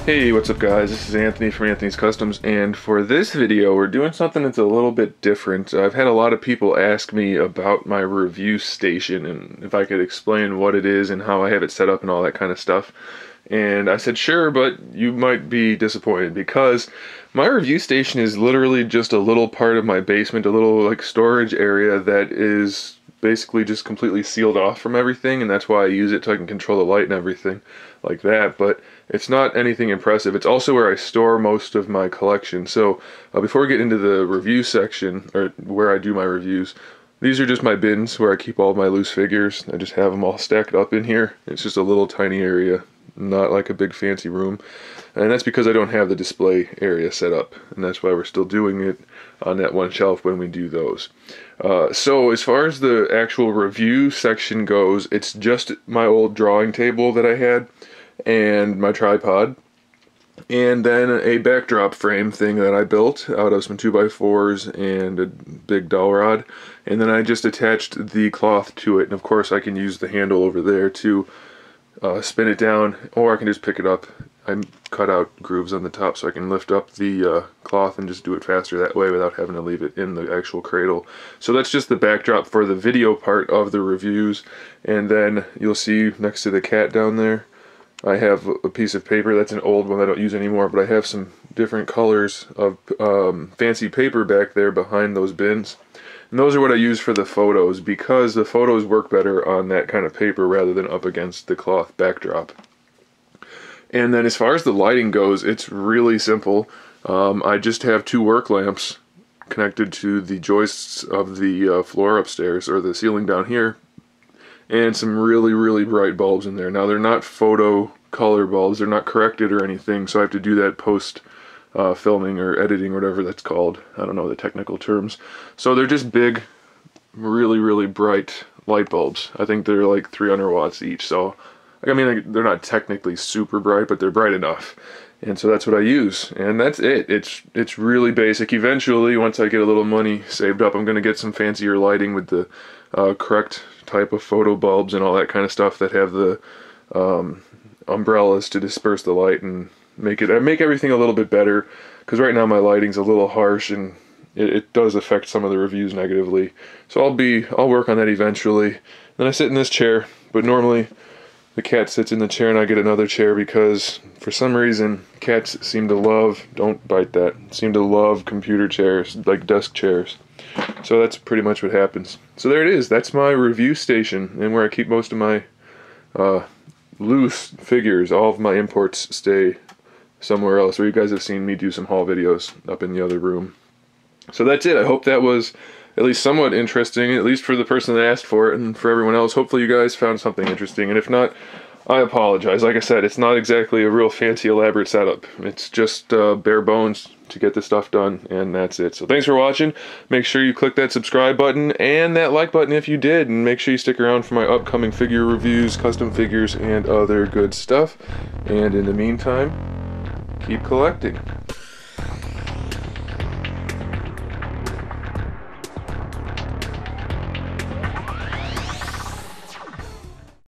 Hey, what's up guys? This is Anthony from Anthony's Customs, and for this video we're doing something that's a little bit different. I've had a lot of people ask me about my review station and if I could explain what it is and how I have it set up and all that kind of stuff. And I said sure, but you might be disappointed because my review station is literally just a little part of my basement, a little like storage area that is basically just completely sealed off from everything, and that's why I use it so I can control the light and everything like that. But it's not anything impressive. It's also where I store most of my collection. So before we get into the review section, or where I do my reviews, these are just my bins where I keep all of my loose figures. I just have them all stacked up in here. It's just a little tiny area, not like a big fancy room. And that's because I don't have the display area set up, and that's why we're still doing it on that one shelf when we do those. So as far as the actual review section goes, it's just my old drawing table that I had and my tripod, and then a backdrop frame thing that I built out of some 2x4s and a big dowel rod, and then I just attached the cloth to it. And of course I can use the handle over there to spin it down, or I can just pick it up. I cut out grooves on the top so I can lift up the cloth and just do it faster that way without having to leave it in the actual cradle. So that's just the backdrop for the video part of the reviews. And then you'll see next to the cat down there, I have a piece of paper. That's an old one I don't use anymore, but I have some different colors of fancy paper back there behind those bins. And those are what I use for the photos, because the photos work better on that kind of paper rather than up against the cloth backdrop. And then as far as the lighting goes, it's really simple. I just have two work lamps connected to the joists of the floor upstairs, or the ceiling down here, and some really bright bulbs in there. Now they're not photo color bulbs, they're not corrected or anything, so I have to do that post filming or editing, whatever that's called. I don't know the technical terms. So they're just big, really bright light bulbs. I think they're like 300 watts each, so I mean, they're not technically super bright, but they're bright enough. And so that's what I use, and that's it. It's really basic. Eventually, once I get a little money saved up, I'm going to get some fancier lighting with the correct type of photo bulbs and all that kind of stuff that have the umbrellas to disperse the light and make everything a little bit better. Because right now my lighting's a little harsh, and it does affect some of the reviews negatively. So I'll work on that eventually. Then I sit in this chair, but normally the cat sits in the chair and I get another chair, because for some reason cats seem to love, don't bite that, seem to love computer chairs, like desk chairs. So that's pretty much what happens. So there it is. That's my review station, and where I keep most of my loose figures. All of my imports stay somewhere else, where you guys have seen me do some haul videos up in the other room. So that's it. I hope that was at least somewhat interesting, at least for the person that asked for it, and for everyone else. Hopefully you guys found something interesting, and if not, I apologize. Like I said, it's not exactly a real fancy elaborate setup. It's just bare bones to get this stuff done, and that's it. So thanks for watching. Make sure you click that subscribe button and that like button if you did, and make sure you stick around for my upcoming figure reviews, custom figures, and other good stuff. And in the meantime, keep collecting.